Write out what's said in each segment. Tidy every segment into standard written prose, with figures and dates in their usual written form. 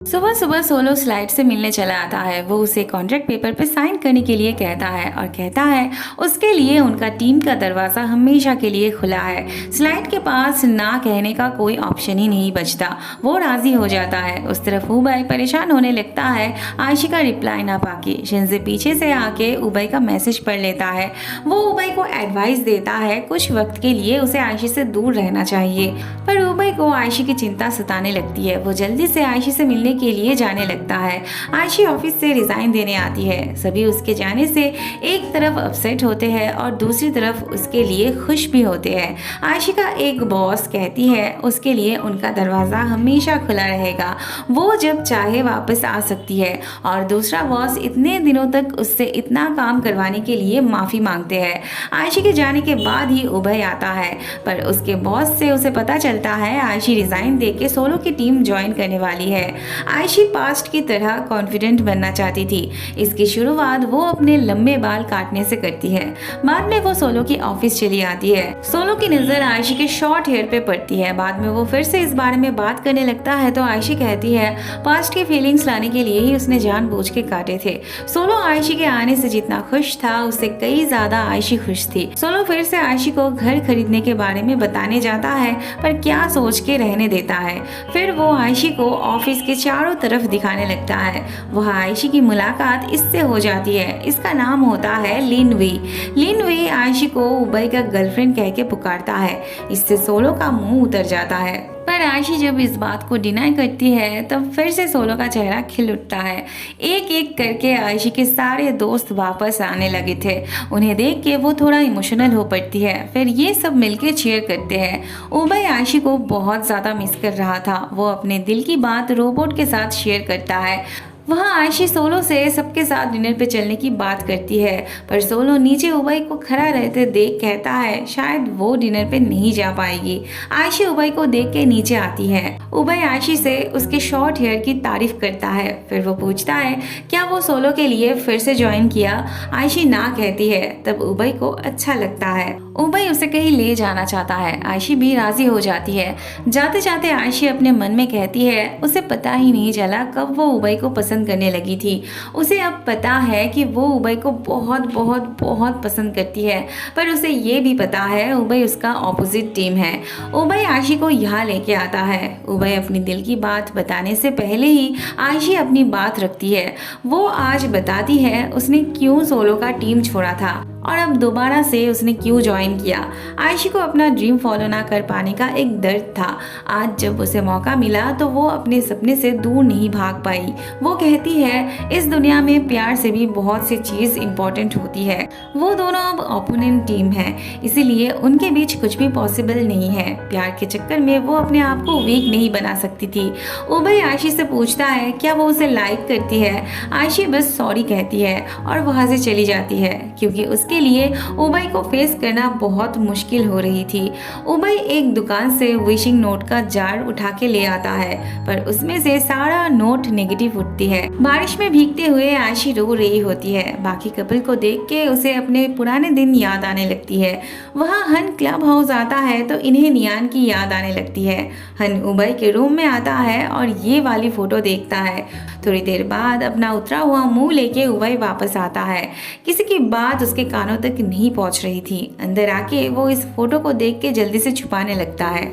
सुबह सुबह solo slide से मिलने चला आता है। वो उसे कॉन्ट्रैक्ट पेपर पे साइन करने के लिए कहता है और कहता है उसके लिए उनका टीम का दरवाज़ा हमेशा के लिए खुला है। स्लाइड के पास ना कहने का कोई ऑप्शन ही नहीं बचता। वो राजी हो जाता है। उस तरफ उबई परेशान होने लगता है आयशी का रिप्लाई ना पाके। शिंजे पीछे से आके उबई का मैसेज पढ़ लेता है। वो उबई को एडवाइस देता है कुछ वक्त के लिए उसे आयशी से दूर रहना चाहिए, पर उबई को आयशी की चिंता सताने लगती है। वो जल्दी से आयशी से मिलने के लिए जाने लगता है। आयशी ऑफिस से रिजाइन देने आती है। सभी उसके जाने से एक तरफ अपसेट होते हैं और दूसरी तरफ उसके लिए खुश भी होते हैं। आयशी का एक बॉस कहती है उसके लिए उनका दरवाज़ा हमेशा खुला रहेगा, वो जब चाहे वापस आ सकती है। और दूसरा बॉस इतने दिनों तक उससे इतना काम करवाने के लिए माफ़ी मांगते हैं। आयशी के जाने के बाद ही उबई आता है, पर उसके बॉस से उसे पता चलता है आयशी रिजाइन देके सोलो की टीम ज्वाइन करने वाली है। आयशी पास्ट की तरह कॉन्फिडेंट बनना चाहती थी। इसकी शुरुआत वो अपने लंबे बाल काटने से करती है। बाद में वो सोलो की ऑफिस चली आती है। सोलो की नजर आयशी के शॉर्ट हेयर पे पड़ती है। बाद में वो फिर से इस बारे में बात करने लगता है तो आयशी कहती है पास्ट की फीलिंग्स लाने के लिए ही उसने जानबूझ के काटे थे। सोलो आयशी के आने से जितना खुश था उससे कई ज्यादा आयशी खुश थी। सोलो फिर से आयशी को घर खरीदने के बारे में बताने जाता है, पर क्या सोच के रहने देता है। फिर वो आयशी को ऑफिस के चारों तरफ दिखाने लगता है। वह आयशी की मुलाकात इससे हो जाती है। इसका नाम होता है लिन वी। लिन वी आयशी को उबई का गर्लफ्रेंड कह के पुकारता है। इससे सोलो का मुंह उतर जाता है, पर आयशी जब इस बात को डिनाई करती है तब फिर से सोलो का चेहरा खिल उठता है। एक एक करके आयशी के सारे दोस्त वापस आने लगे थे। उन्हें देख के वो थोड़ा इमोशनल हो पड़ती है। फिर ये सब मिलके चीयर करते हैं। उबई आयशी को बहुत ज़्यादा मिस कर रहा था। वो अपने दिल की बात रोबोट के साथ शेयर करता है। वहाँ आयशी सोलो से सबके साथ डिनर पे चलने की बात करती है, पर सोलो नीचे उबई को खड़ा रहते देख कहता है शायद वो डिनर पे नहीं जा पाएगी। आयशी उबई को देख के नीचे आती है। उबई आयशी से उसके शॉर्ट हेयर की तारीफ करता है। फिर वो पूछता है क्या वो सोलो के लिए फिर से ज्वाइन किया। आयशी ना कहती है। तब उबई को अच्छा लगता है। उबई उसे कहीं ले जाना चाहता है। आयशी भी राजी हो जाती है। जाते जाते आयशी अपने मन में कहती है उसे पता ही नहीं चला कब वो उबई को पसंद करने लगी थी। उसे अब पता है कि वो उबई को बहुत बहुत बहुत पसंद करती है, पर उसे ये भी पता है उबई उसका ऑपोजिट टीम है। उबई आयशी को यहाँ लेके आता है। उबई अपनी दिल की बात बताने से पहले ही आयशी अपनी बात रखती है। वो आज बताती है उसने क्यों सोलो का टीम छोड़ा था और अब दोबारा से उसने क्यों ज्वाइन किया। आयशी को अपना ड्रीम फॉलो ना कर पाने का एक दर्द था। आज जब उसे मौका मिला तो वो अपने सपने से दूर नहीं भाग पाई। वो कहती है इस दुनिया में प्यार से भी बहुत सी चीज इम्पोर्टेंट होती है। वो दोनों अब ओपोनेंट टीम है, इसीलिए उनके बीच कुछ भी पॉसिबल नहीं है। प्यार के चक्कर में वो अपने आप को वीक नहीं बना सकती थी। उबई आयशी से पूछता है क्या वो उसे लाइक करती है। आयशी बस सॉरी कहती है और वहां से चली जाती है, क्योंकि उसके लिए उबई को फेस करना बहुत मुश्किल हो रही थी। उबई एक दुकान से विशिंग नोट का जार उठा के ले आता है, पर उसमें से सारा नोट नेगेटिव उठती है। बारिश में भीगते हुए आयशी रो रही होती है। बाकी कपल को देख के उसे अपने पुराने दिन याद आने लगती है। वहाँ हन क्लब हाउस आता है तो इन्हें नियान की याद आने लगती है। हन उबई के रूम में आता है और ये वाली फोटो देखता है। थोड़ी देर बाद अपना उतरा हुआ मुंह लेके उबई वापस आता है। किसी की बात उसके कानों तक नहीं पहुंच रही थी। अंदर आके वो इस फोटो को देख के जल्दी से छुपाने लगता है।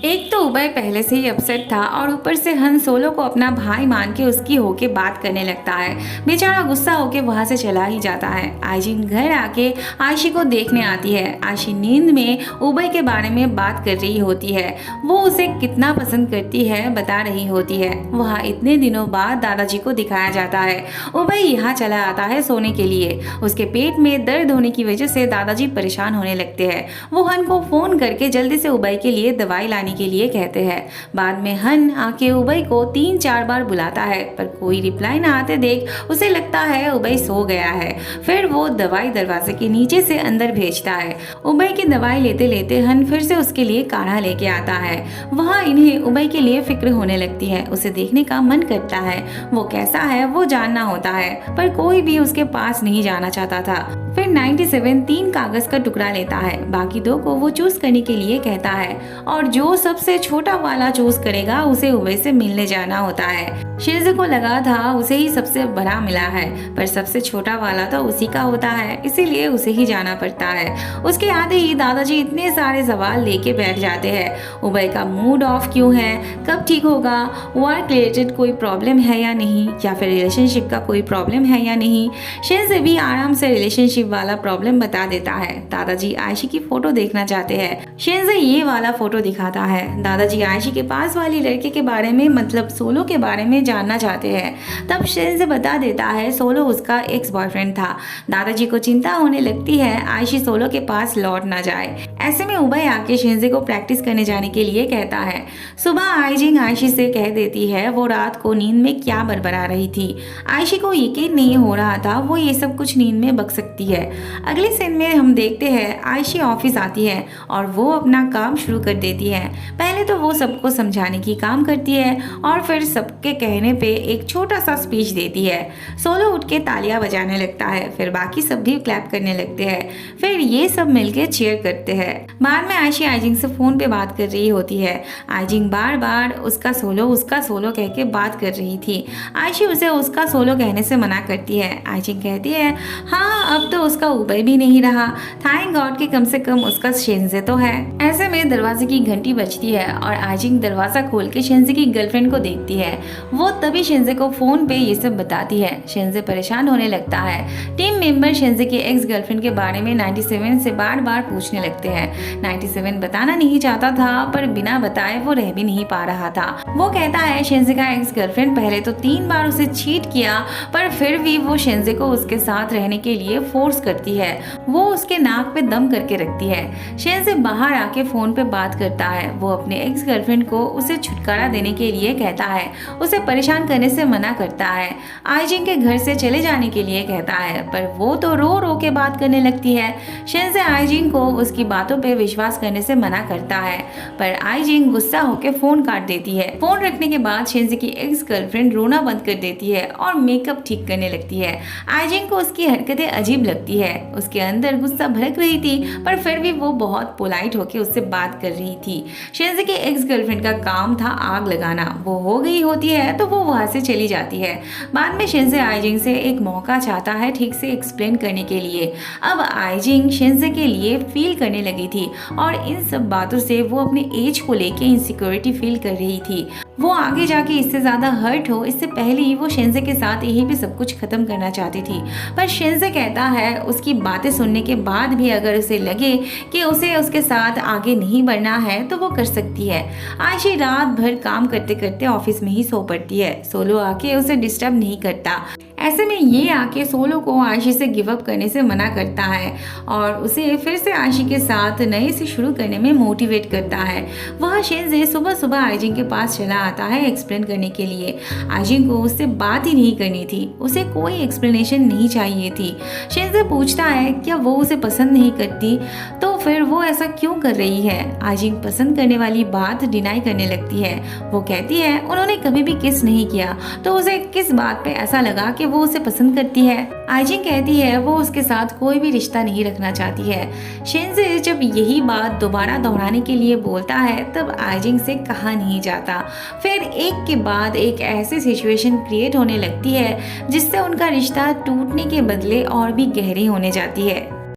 एक तो उबई पहले से ही अपसेट था और ऊपर से हन सोलो को अपना भाई मान के उसकी होके बात करने लगता है। बेचारा गुस्सा होके वहां से चला ही जाता है। आयशी घर आके आयशी को देखने आती है। आयशी नींद में उबई के बारे में बात कर रही होती है। वो उसे कितना पसंद करती है बता रही होती है। वहाँ इतने दिनों बाद दादाजी को दिखाया जाता है। उबई यहाँ चला आता है सोने के लिए। उसके पेट में दर्द होने की वजह से दादाजी परेशान होने लगते हैं। वो हन को फोन करके जल्दी से उबई के लिए दवाई लाने के लिए कहते हैं। बाद में हन आके उबई को 3-4 बार बुलाता है, पर कोई रिप्लाई ना आते देख उसे लगता है उबई सो गया है। फिर वो दवाई दरवाजे के नीचे से अंदर भेजता है। उबई की दवाई लेते लेते हन फिर से उसके लिए काढ़ा लेके आता है। वहाँ इन्हें उबई के लिए फिक्र होने लगती है। उसे देखने का मन करता है। वो कैसा है वो जानना होता है, पर कोई भी उसके पास नहीं जाना चाहता था। फिर 97 3 कागज का टुकड़ा लेता है। बाकी 2 को वो चूज करने के लिए कहता है और जो सबसे छोटा वाला चूज करेगा उसे उबे से मिलने जाना होता है। शिनजे को लगा था उसे ही सबसे बड़ा मिला है, पर सबसे छोटा वाला तो उसी का होता है, इसीलिए उसे ही जाना पड़ता है। उसके आते ही दादाजी इतने सारे सवाल लेके बैठ जाते हैं। उबे का मूड ऑफ क्यों है, कब ठीक होगा, वर्क रिलेटेड कोई प्रॉब्लम है या नहीं, या फिर रिलेशनशिप का कोई प्रॉब्लम है या नहीं। शिनजे भी आराम से रिलेशनशिप वाला प्रॉब्लम बता देता है। दादाजी आयशी की फोटो देखना चाहते हैं। शिनजे ये वाला फोटो दिखाता है। दादाजी आयशी के पास वाली लड़के के बारे में, मतलब सोलो के बारे में जानना चाहते हैं। तब शिनजे बता देता है सोलो उसका एक्स बॉयफ्रेंड था। दादाजी को चिंता होने लगती है आयशी सोलो के पास लौट ना जाए। ऐसे में उबे आके शिनजे को प्रैक्टिस करने जाने के लिए कहता है। सुबह आइजिंग आयशी से कह देती है वो रात को नींद में क्या बरबरा रही थी। आयशी को यकीन नहीं हो रहा था वो ये सब कुछ नींद में बक सकती है। अगले सीन में हम देखते हैं आयशी ऑफिस आती है और वो अपना काम शुरू कर देती है। पहले तो वो सबको समझाने की काम करती है और फिर सबके कहने पे एक छोटा सा स्पीच देती है। सोलो उठ के तालियां बजाने लगता है, फिर बाकी सब भी क्लैप करने लगते हैं। फिर ये सब मिलके चीयर करते हैं। बाद में आयशी आइजिंग से फोन पे बात कर रही होती है। आइजिंग बार बार उसका सोलो कह के बात कर रही थी। आयशी उसे उसका सोलो कहने से मना करती है। आइजिंग कहती है हाँ अब तो उसका उबे भी नहीं रहा, थैंक गॉड कि कम से कम उसका शिनजे तो है। ऐसे में दरवाजे की घंटी बजती है और आइजिंग दरवाजा खोल के शिनजे की गर्लफ्रेंड को देखती है। वो तभी शिनजे को फोन पे ये सब बताती है। शिनजे परेशान होने लगता है। टीम मेंबर शिनजे के एक्स गर्लफ्रेंड के बारे में 97 से बार बार पूछने लगते हैं। 97 बताना नहीं चाहता था, पर बिना बताए वो रह भी नहीं पा रहा था। वो कहता है शिनजे का एक्स गर्लफ्रेंड पहले तो 3 बार उसे चीट किया, पर फिर भी वो शिनजे को उसके साथ रहने के लिए फोर्स करती है। वो उसके नाक पे दम करके रखती है। शिनजे बाहर आके फोन पे बात करता है। वो अपने एक्स गर्लफ्रेंड को उसे छुटकारा देने के लिए कहता है, उसे परेशान करने से मना करता है। आइजिंग के घर से चले जाने के लिए कहता है, पर वो तो रो रो के बात करने लगती है। शिनजे आइजिंग को उसकी बातों पे विश्वास करने से मना करता है, पर आइजिंग गुस्सा होकर फोन काट देती है। फोन रखने के बाद शिनजे की एक्स गर्लफ्रेंड रोना बंद कर देती है और मेकअप ठीक करने लगती है। आइजिंग को उसकी हरकतें अजीब लगती है। उसके अंदर गुस्सा भड़क रही थी, पर फिर भी वो बहुत पोलाइट होकर उससे बात कर रही थी। शिनजे के एक्स गर्लफ्रेंड का काम था आग लगाना। वो हो गई होती है तो वो वहां से चली जाती है। बाद में शिनजे आइजिंग से एक मौका चाहता है ठीक से एक्सप्लेन करने के लिए। अब आइजिंग शिनजे के लिए फील करने लगी थी और इन सब बातों से वो अपने एज को लेके इनसिक्योरिटी फील कर रही थी। वो आगे जाके इससे ज्यादा हर्ट हो इससे पहले ही वो शिनजे के साथ यहीं पे सब कुछ खत्म करना चाहती थी। पर शिनजे कहता है उसकी बातें सुनने के बाद भी अगर उसे लगे कि उसे उसके साथ आगे नहीं बढ़ना है तो वो कर सकती है। आयशी रात भर काम करते करते ऑफिस में ही सो पड़ती है। सोलो आके उसे डिस्टर्ब नहीं करता। ऐसे में ये आके सोलो को आयशी से गिव अप करने से मना करता है और उसे फिर से आयशी के साथ नए से शुरू करने में मोटिवेट करता है। वह शिनजे सुबह सुबह आइजिंग के पास चला आता है एक्सप्लेन करने के लिए। आइजिंग को उससे बात ही नहीं करनी थी, उसे कोई एक्सप्लेनेशन नहीं चाहिए थी। शिनजे पूछता है क्या वो उसे पसंद नहीं करती, तो फिर वो ऐसा क्यों कर रही है। आइजिंग पसंद करने वाली बात डिनाई करने लगती है। वो कहती है उन्होंने कभी भी किस नहीं किया, तो उसे किस बात पे ऐसा लगा कि वो उसे पसंद करती है। आइजिंग कहती है वो उसके साथ कोई भी रिश्ता नहीं रखना चाहती है। शिनजे जब यही बात दोबारा दोहराने के लिए बोलता है तब आइजिंग से कहा नहीं जाता। फिर एक के बाद एक ऐसी सिचुएशन क्रिएट होने लगती है जिससे उनका रिश्ता टूटने के बदले और भी गहरी होने जाती है।